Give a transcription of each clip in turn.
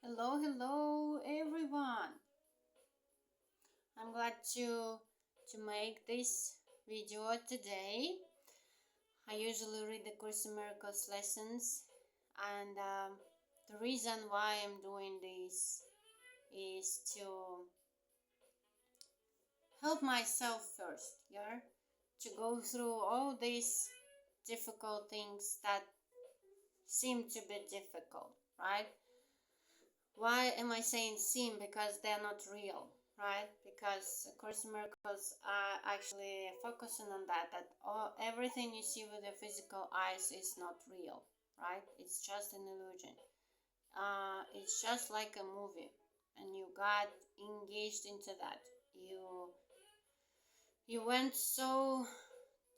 Hello, hello everyone. I'm glad to make this video today. I usually read the Course in Miracles lessons, and the reason why I'm doing this is to help myself first, yeah, to go through all these difficult things that seem to be difficult, right? Why am I saying seem? Because they're not real, right? Because Course in Miracles are actually focusing on that everything you see with your physical eyes is not real, right? It's just an illusion. It's just like a movie, and you got engaged into that. You went so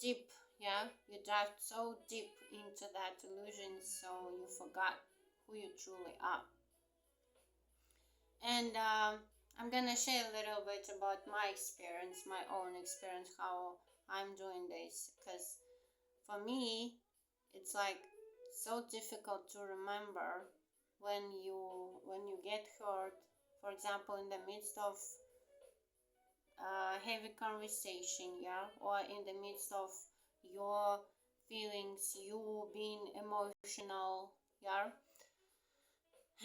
deep, yeah. You dived so deep into that illusion, so you forgot who you truly are. And I'm gonna share a little bit about my experience, my own experience, how I'm doing this. Because for me, it's like so difficult to remember when you get hurt. For example, in the midst of heavy conversation, yeah, or in the midst of your feelings, you being emotional, yeah.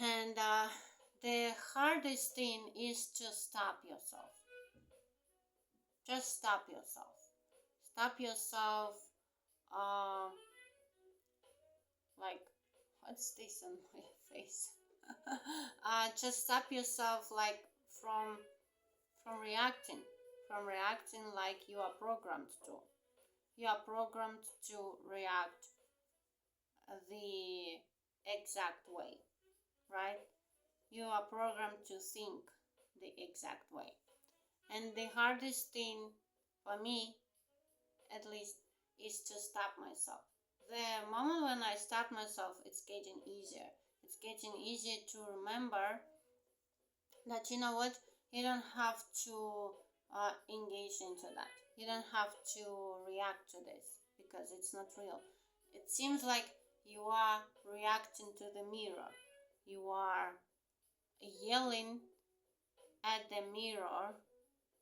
And the hardest thing is to stop yourself. Just stop yourself. Stop yourself. Um, like, what's this on my face? Just stop yourself, like from reacting, like you are programmed to. You are programmed to react the exact way, right? You are programmed to think the exact way. And the hardest thing for me, at least, is to stop myself. The moment when I stop myself, it's getting easier. It's getting easier to remember that, you know what, you don't have to engage into that. You don't have to react to this because it's not real. It seems like you are reacting to the mirror. You are yelling at the mirror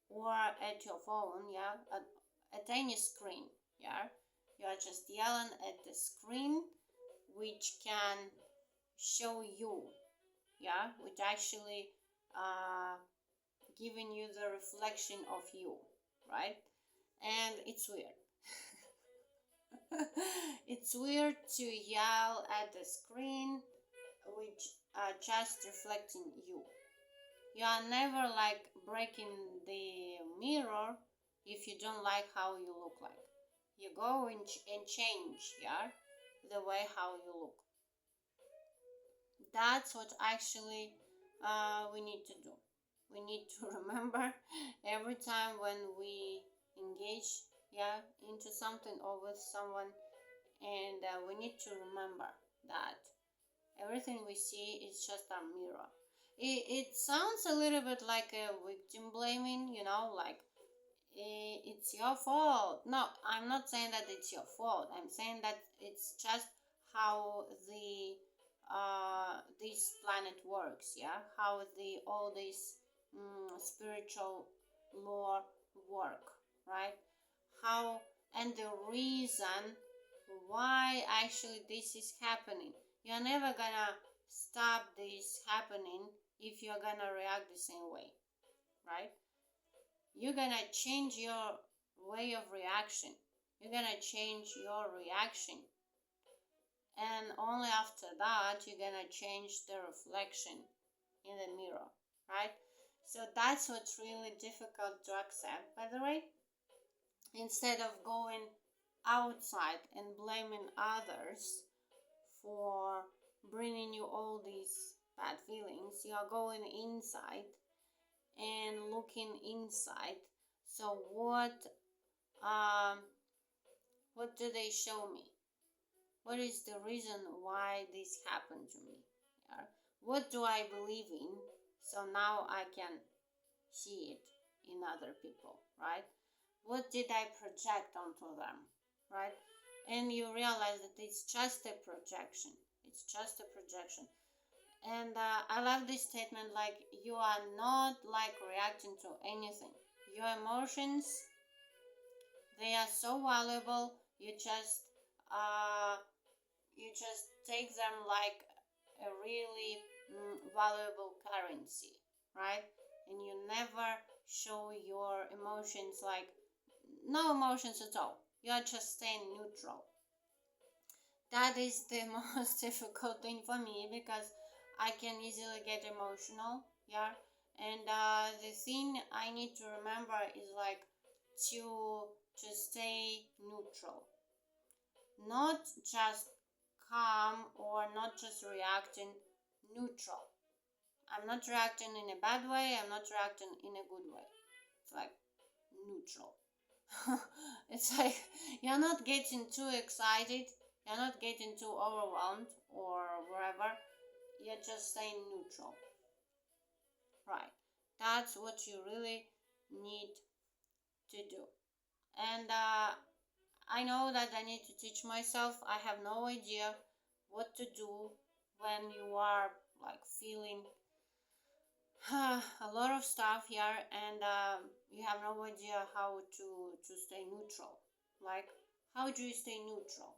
or at your phone, yeah, at any screen, yeah. You are just yelling at the screen, which can show you, yeah, which actually giving you the reflection of you, right? And it's weird. It's weird to yell at the screen, which are just reflecting you. You are never like breaking the mirror if you don't like how you look like. You go and change, yeah, the way how you look. That's what actually we need to do. We need to remember every time when we engage, yeah, into something or with someone, and we need to remember that everything we see is just a mirror. It sounds a little bit like a victim blaming, like it's your fault. No, I'm not saying that it's your fault. I'm saying that it's just how this planet works. Yeah, how the all this spiritual lore work, right? How and the reason why actually this is happening. You're never gonna stop this happening if you're gonna react the same way, right? You're gonna change your way of reaction. You're gonna change your reaction. And only after that, you're gonna change the reflection in the mirror, right? So that's what's really difficult to accept, by the way. Instead of going outside and blaming others for bringing you all these bad feelings, you are going inside and looking inside. So um what do they show me? What is the reason why this happened to me? Yeah? What do I believe in? So now I can see it in other people, right? What did I project onto them, right? And you realize that it's just a projection. It's just a projection. And I love this statement, like, you are not like reacting to anything. Your emotions, they are so valuable. Uh, you just take them like a really valuable currency, right? And you never show your emotions, like no emotions at all. You are just staying neutral. That is the most difficult thing for me, because I can easily get emotional, yeah. And the thing I need to remember is like to stay neutral, not just calm or not just reacting, neutral. I'm not reacting in a bad way, I'm not reacting in a good way. It's like neutral. It's like you're not getting too excited, you're not getting too overwhelmed or whatever. You're just staying neutral. Right. That's what you really need to do. And I know that I need to teach myself. I have no idea what to do when you are like feeling a lot of stuff here, and you have no idea how to stay neutral. Like, how do you stay neutral?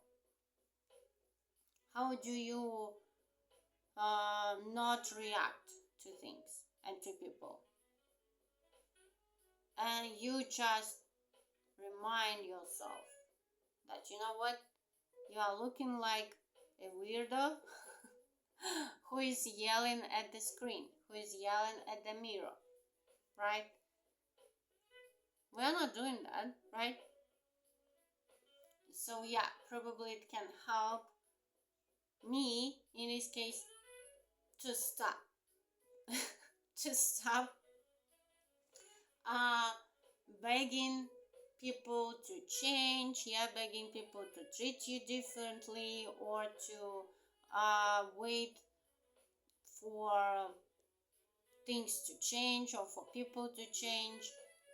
How do you not react to things and to people? And you just remind yourself that, you know what, you are looking like a weirdo who is yelling at the screen, who is yelling at the mirror, right? We're not doing that, right? So yeah, probably it can help me in this case to stop to stop uh begging people to change, yeah, begging people to treat you differently, or to wait for things to change or for people to change.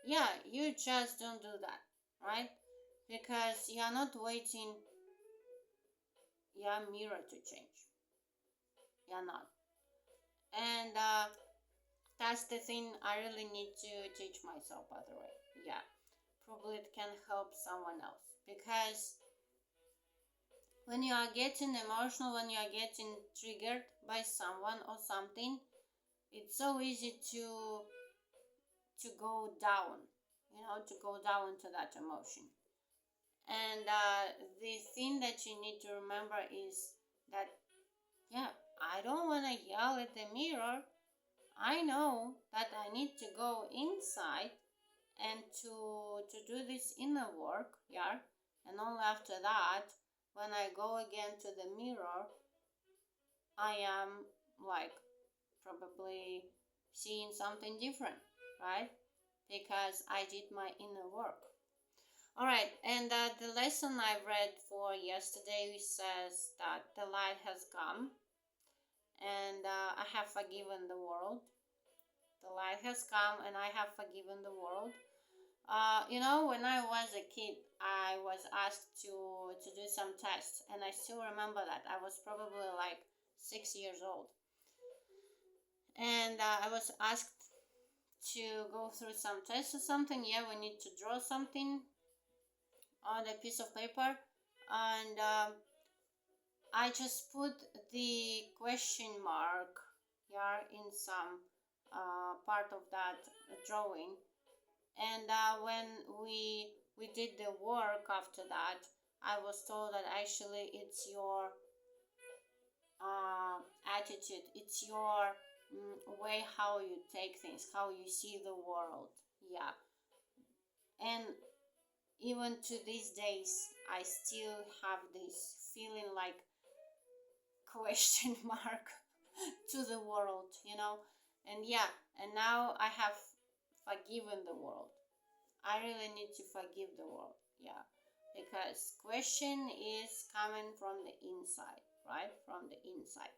Yeah, you just don't do that, right? Because you're not waiting your mirror to change. You're not. And that's the thing I really need to teach myself, by the way. Yeah, probably it can help someone else, because when you are getting emotional, when you are getting triggered by someone or something, it's so easy to go down, to go down to that emotion. And the thing that you need to remember is that, yeah, I don't want to yell at the mirror. I know that I need to go inside and to do this inner work, yeah. And only after that, when I go again to the mirror, I am like probably seeing something different, right? Because I did my inner work. All right, and the lesson I read for yesterday says that the light has come, and I have forgiven the world. The light has come, and I have forgiven the world. When I was a kid, I was asked to do some tests, and I still remember that I was probably like 6 years old, and I was asked to go through some tests or something. Yeah, we need to draw something on a piece of paper, and I just put the question mark, yeah, in some part of that drawing. And when we did the work after that, I was told that actually it's your attitude, it's your way how you take things, how you see the world. Yeah. And even to these days, I still have this feeling like question mark to the world. And yeah, and now I have forgiven the world. I really need to forgive the world. Yeah, because question is coming from the inside, right? From the inside.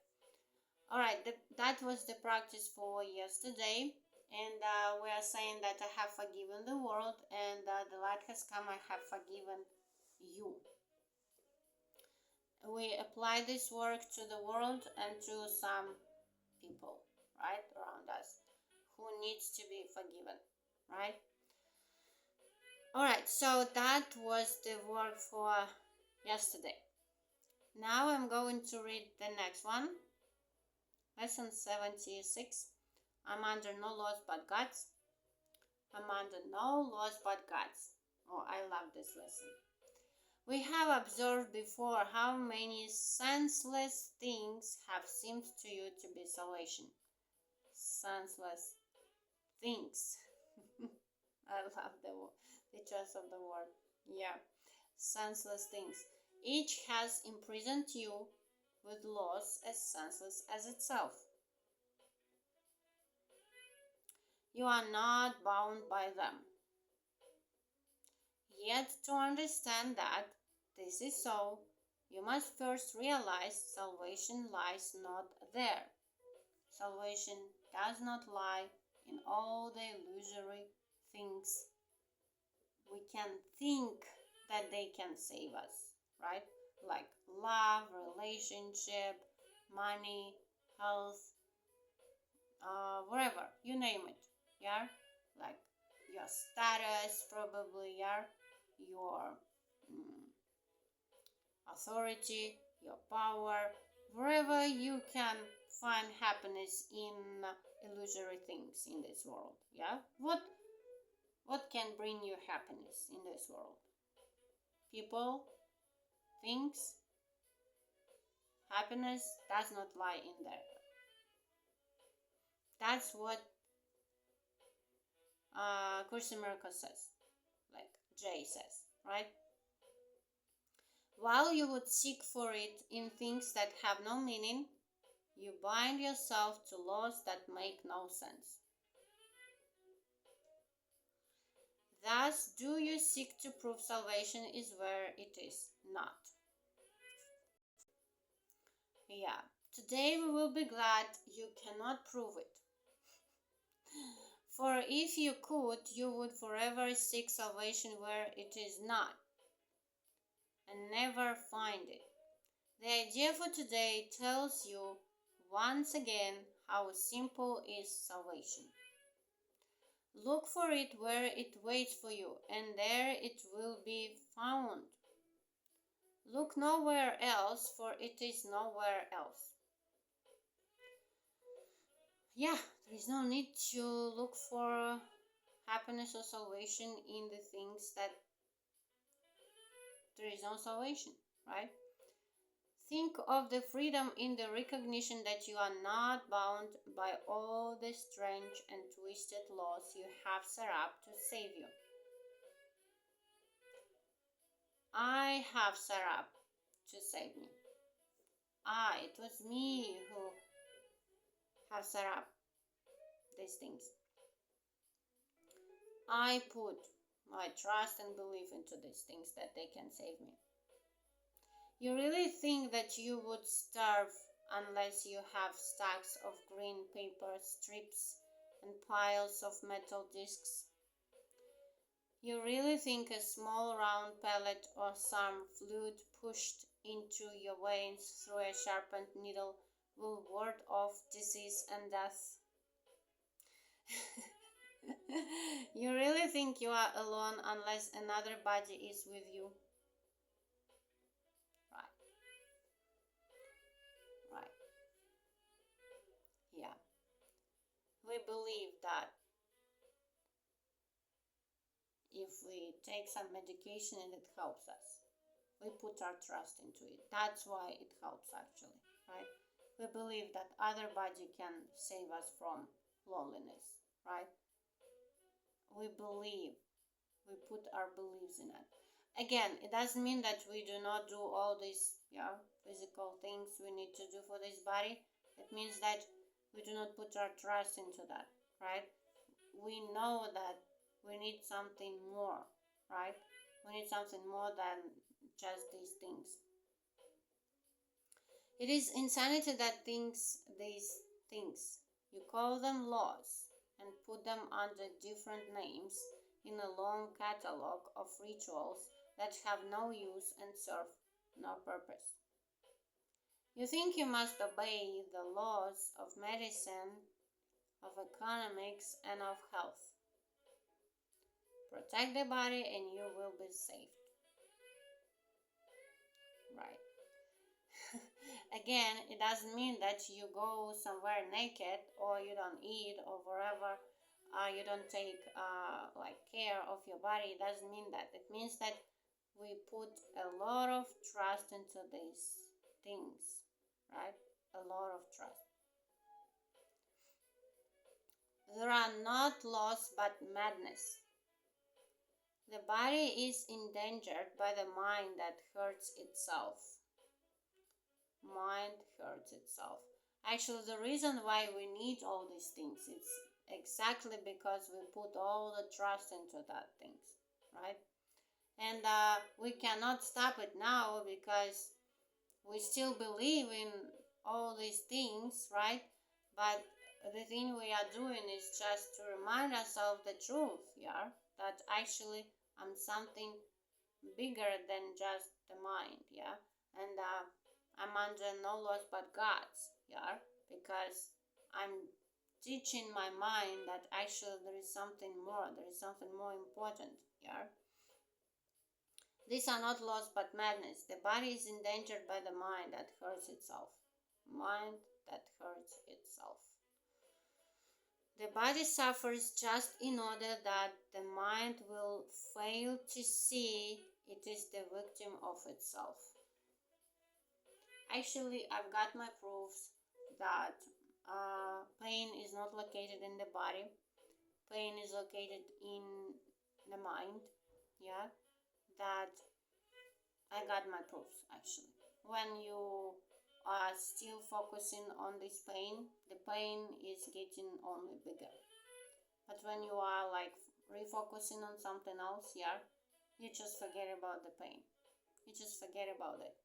All right, that was the practice for yesterday. And we are saying that I have forgiven the world, and the light has come. I have forgiven you. We apply this work to the world and to some needs to be forgiven, right? All right, so that was the work for yesterday. Now I'm going to read the next one. Lesson 76. I'm under no laws but God's. I'm under no laws but God's. Oh, I love this lesson. We have observed before how many senseless things have seemed to you to be salvation. Senseless things. I love the choice of the word. Yeah, senseless things. Each has imprisoned you with laws as senseless as itself. You are not bound by them. Yet to understand that this is so, you must first realize salvation lies not there. Salvation does not lie in all the illusory things we can think that they can save us, right? Like love, relationship, money, health, whatever, you name it, yeah? Like your status, probably, yeah? Your authority, your power, wherever you can find happiness in illusory things in this world, yeah? What can bring you happiness in this world? People, things, happiness does not lie in there. That's what Course in Miracles says, like Jay says, right? While you would seek for it in things that have no meaning, you bind yourself to laws that make no sense. Thus, do you seek to prove salvation is where it is not. Yeah, today we will be glad you cannot prove it. For if you could, you would forever seek salvation where it is not, and never find it. The idea for today tells you once again how simple is salvation. Look for it where it waits for you, and there it will be found. Look nowhere else, for it is nowhere else. Yeah, there is no need to look for happiness or salvation in the things that there is no salvation, right? Think of the freedom in the recognition that you are not bound by all the strange and twisted laws you have set up to save you. I have set up to save me. It was me who have set up these things. I put my trust and belief into these things that they can save me. You really think that you would starve unless you have stacks of green paper strips and piles of metal discs? You really think a small round pellet or some fluid pushed into your veins through a sharpened needle will ward off disease and death? You really think you are alone unless another body is with you? Right. Yeah. We believe that if we take some medication and it helps us, we put our trust into it. That's why it helps, actually, right? We believe that other body can save us from loneliness, right? We believe, we put our beliefs in it. Again, it doesn't mean that we do not do all these physical things we need to do for this body. It means that we do not put our trust into that, right? We know that we need something more, right? We need something more than just these things. It is insanity that these things, you call them laws and put them under different names in a long catalog of rituals that have no use and serve no purpose. You think you must obey the laws of medicine of economics, and of health. Protect the body and you will be safe. Right. Again, it doesn't mean that you go somewhere naked or you don't eat or wherever you don't take like care of your body. It doesn't mean that. It means that we put a lot of trust into these things, right? A lot of trust. There are not laws but madness. The body is endangered by the mind that hurts itself. Mind hurts itself. Actually, the reason why we need all these things is exactly because we put all the trust into that things, right? And we cannot stop it now because we still believe in all these things, right? But the thing we are doing is just to remind ourselves the truth, yeah, that actually I'm something bigger than just the mind, yeah, and I'm under no laws but God's, yeah, because I'm teaching my mind that actually there is something more important, yeah. These are not laws but madness. The body is endangered by the mind that hurts itself. Mind that hurts itself. The body suffers just in order that the mind will fail to see it is the victim of itself. Actually, I've got my proofs that pain is not located in the body. Pain is located in the mind. Yeah, that I got my proofs actually. When you are still focusing on this pain, the pain is getting only bigger. But when you are like refocusing on something else, yeah, you just forget about the pain. You just forget about it.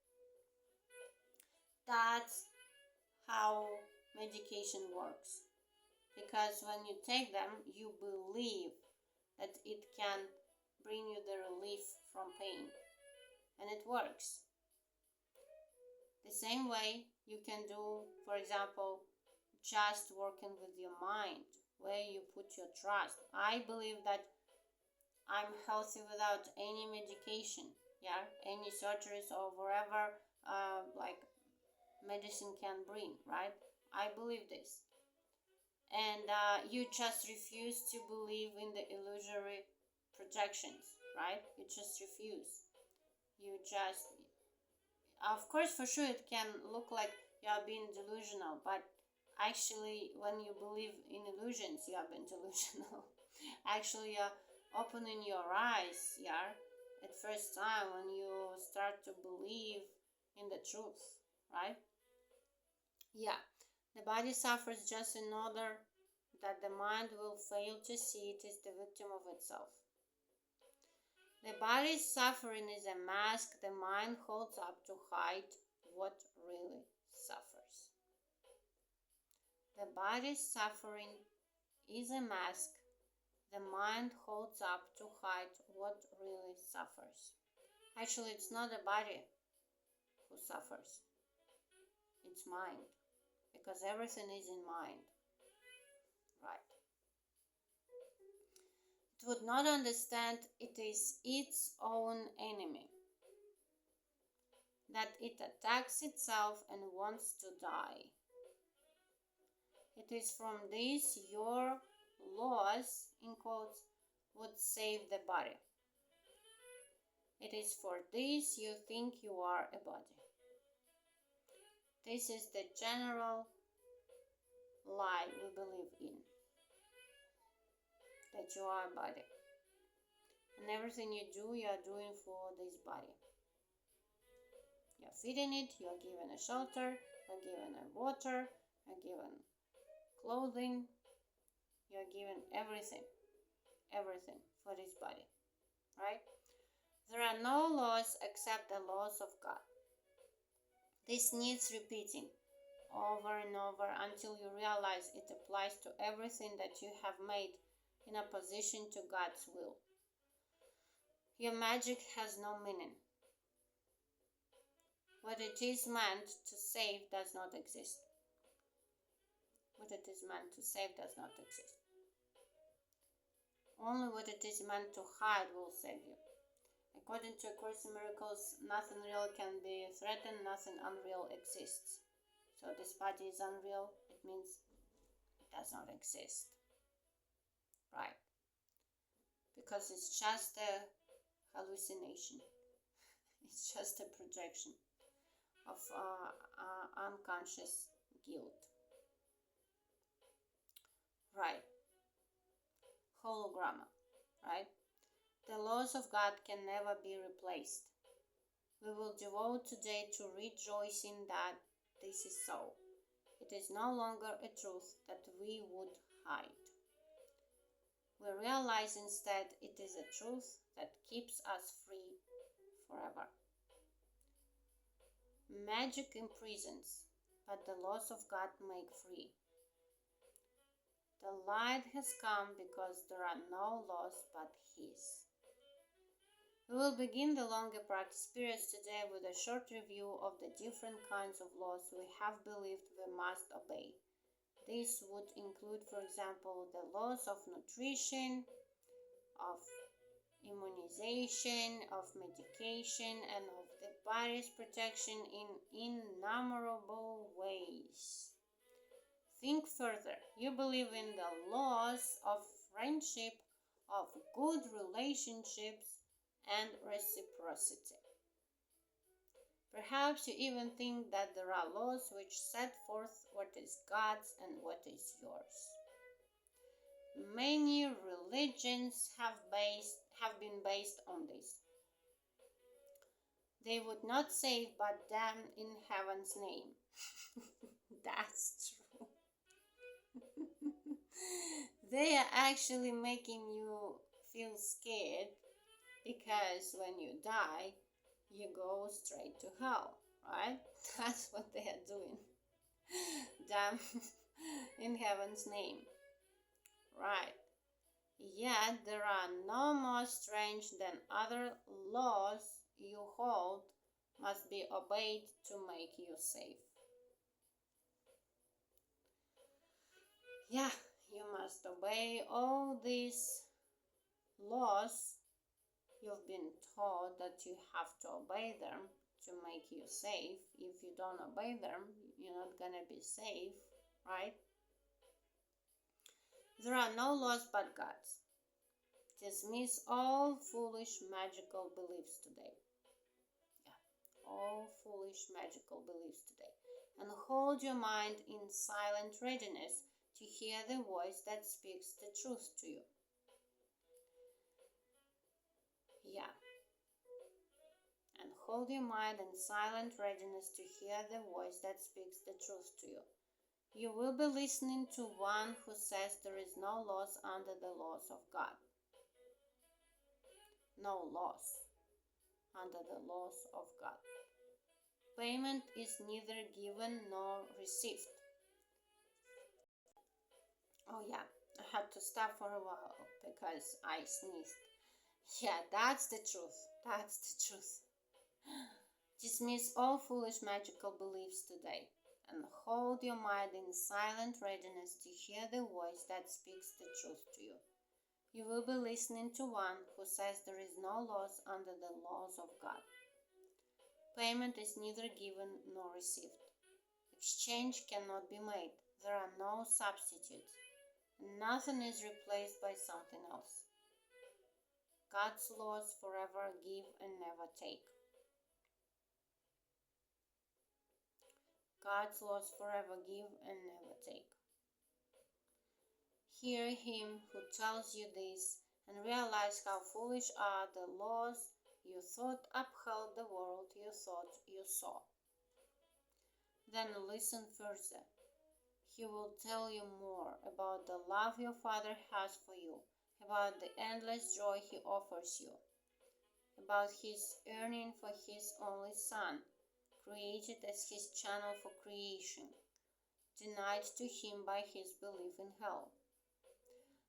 That's how medication works. Because when you take them, you believe that it can bring you the relief from pain. And it works. The same way you can do, for example, just working with your mind, where you put your trust. I believe that I'm healthy without any medication, yeah, any surgeries or whatever like medicine can bring, right? I believe this. And you just refuse to believe in the illusory projections, right? You just refuse. You just, of course, for sure, it can look like you are being delusional, but actually, when you believe in illusions, you are being delusional. Actually, you're opening your eyes, yeah, at first time when you start to believe in the truth, right? Yeah, the body suffers just in order that the mind will fail to see it is the victim of itself. The body's suffering is a mask the mind holds up to hide what really suffers. The body's suffering is a mask the mind holds up to hide what really suffers. Actually, it's not the body who suffers, it's mind, because everything is in mind, right? It would not understand it is its own enemy, that it attacks itself and wants to die. It is from this your laws, in quotes, would save the body. It is for this you think you are a body. This is the general lie we believe in, that you are a body. And everything you do, you are doing for this body. You're feeding it, you're given a shelter, you're given a water, you're given clothing, you're given everything for this body, right? There are no laws except the laws of God. This needs repeating over and over until you realize it applies to everything that you have made in opposition to God's will. Your magic has no meaning. What it is meant to save does not exist. what it is meant to save does not exist. Only what it is meant to hide will save you. According to A Course in Miracles, nothing real can be threatened, nothing unreal exists. So this body is unreal, it means it does not exist. Right? Because it's just a hallucination. It's just a projection of unconscious guilt. Right? Hologramma. Right? The laws of God can never be replaced. We will devote today to rejoicing that this is so. It is no longer a truth that we would hide. We realize instead it is a truth that keeps us free forever. Magic imprisons, but the laws of God make free. The light has come because there are no laws but His. We will begin the longer practice periods today with a short review of the different kinds of laws we have believed we must obey. This would include, for example, the laws of nutrition, of immunization, of medication, and of the body's protection in innumerable ways. Think further. You believe in the laws of friendship, of good relationships, and reciprocity. Perhaps you even think that there are laws which set forth what is God's and what is yours. Many religions have been based on this. They would not save but damn in heaven's name. That's true. They are actually making you feel scared because when you die, you go straight to hell, right? That's what they are doing. Damn in heaven's name. Right. Yet there are no more strange than other laws you hold must be obeyed to make you safe. Yeah, you must obey all these laws. You've been told that you have to obey them to make you safe. If you don't obey them, you're not gonna be safe, right? There are no laws but God's. Dismiss all foolish magical beliefs today. Yeah, all foolish magical beliefs today. And hold your mind in silent readiness to hear the voice that speaks the truth to you. Yeah. And hold your mind in silent readiness to hear the voice that speaks the truth to you. You will be listening to one who says there is no loss under the laws of God. No loss under the laws of God. Payment is neither given nor received. Oh yeah, I had to stop for a while because I sneezed. Yeah, that's the truth. That's the truth. Dismiss all foolish magical beliefs today and hold your mind in silent readiness to hear the voice that speaks the truth to you. You will be listening to one who says there is no loss under the laws of God. Payment is neither given nor received. Exchange cannot be made. There are no substitutes. Nothing is replaced by something else. God's laws forever give and never take. God's laws forever give and never take. Hear him who tells you this and realize how foolish are the laws you thought upheld the world you thought you saw. Then listen further. He will tell you more about the love your Father has for you, about the endless joy he offers you, about his yearning for his only Son, created as his channel for creation, denied to him by his belief in hell.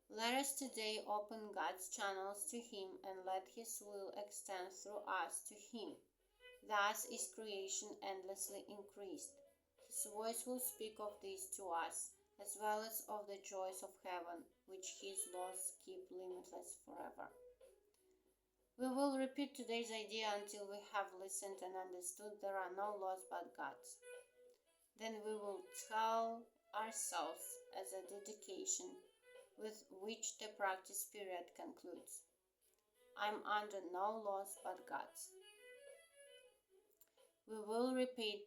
Let us today open God's channels to him and let his will extend through us to him. Thus is creation endlessly increased. His voice will speak of this to us, as well as of the joys of heaven, which his laws keep limitless forever. We will repeat today's idea until we have listened and understood there are no laws but God's. Then we will tell ourselves as a dedication with which the practice period concludes. I'm under no laws but God's. We will repeat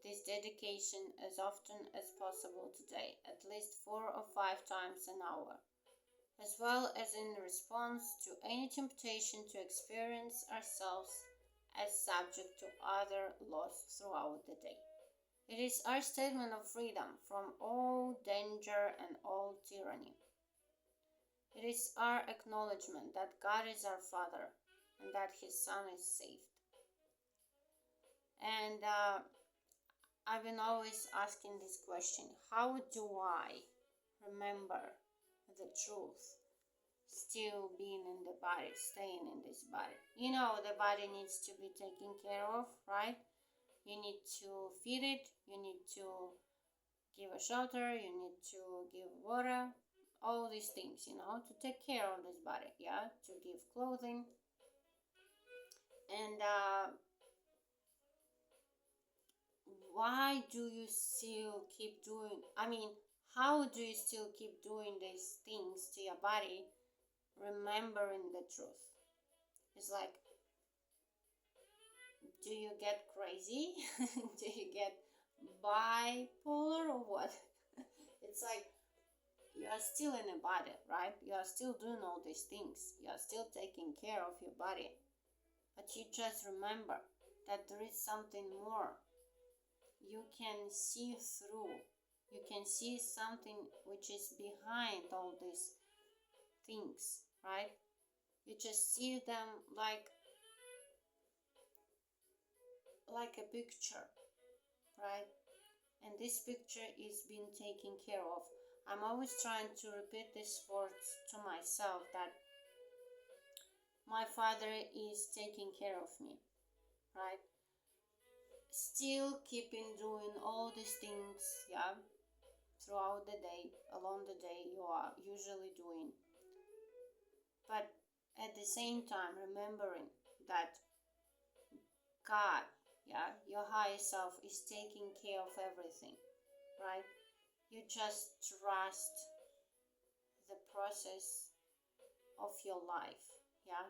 this dedication as often as possible today, at least 4 or 5 times an hour, as well as in response to any temptation to experience ourselves as subject to other laws throughout the day. It is our statement of freedom from all danger and all tyranny. It is our acknowledgement that God is our Father and that His Son is saved. And I've been always asking this question: how do I remember the truth still being in the body, staying in this body? You know, the body needs to be taken care of, right? You need to feed it, you need to give a shelter, you need to give water, all these things, to take care of this body, yeah, to give clothing. And why do you still keep doing, how do you still keep doing these things to your body, remembering the truth? It's like, do you get crazy? Do you get bipolar or what? It's like, you are still in a body, right? You are still doing all these things. You are still taking care of your body. But you just remember that there is something more. You can see through. You can see something which is behind all these things, right? You just see them like a picture, right? And this picture is being taken care of. I'm always trying to repeat these words to myself, that my Father is taking care of me, right? Still keeping doing all these things, yeah, throughout the day, along the day, you are usually doing. But at the same time, remembering that God, yeah, your higher self is taking care of everything, right? You just trust the process of your life, yeah.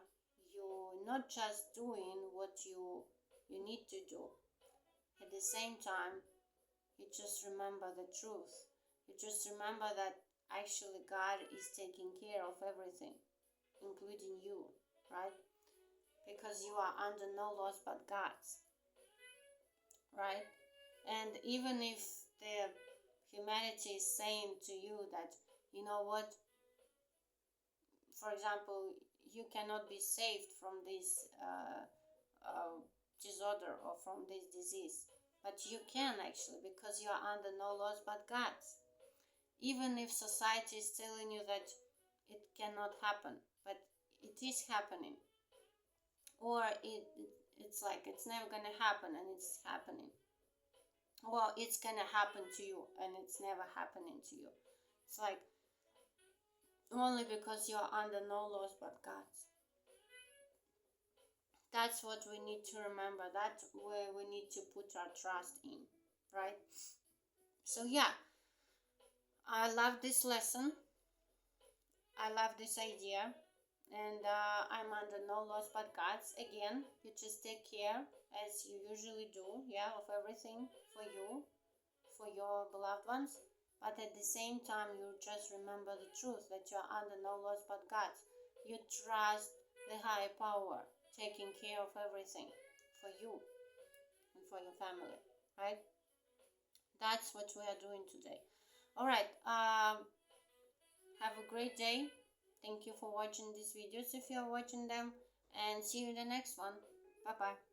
You're not just doing what you need to do. At the same time, you just remember the truth. You just remember that actually God is taking care of everything, including you, right? Because you are under no laws but God's, right? And even if the humanity is saying to you that, you know what, for example, you cannot be saved from this disorder or from this disease, but you can actually, because you are under no laws but God's. Even if society is telling you that it cannot happen, but it is happening, or it's like it's never gonna happen and it's happening. Well, it's gonna happen to you and it's never happening to you. It's like only because you are under no laws but God's. That's what we need to remember. That's where we need to put our trust in, right? So yeah, I love this lesson. I love this idea. And I'm under no laws but God's. Again, you just take care, as you usually do, yeah, of everything for you, for your beloved ones. But at the same time, you just remember the truth that you are under no laws but God's. You trust the higher power taking care of everything for you and for your family, right? That's what we are doing today. All right. Have a great day. Thank you for watching these videos if you are watching them, and see you in the next one. Bye bye.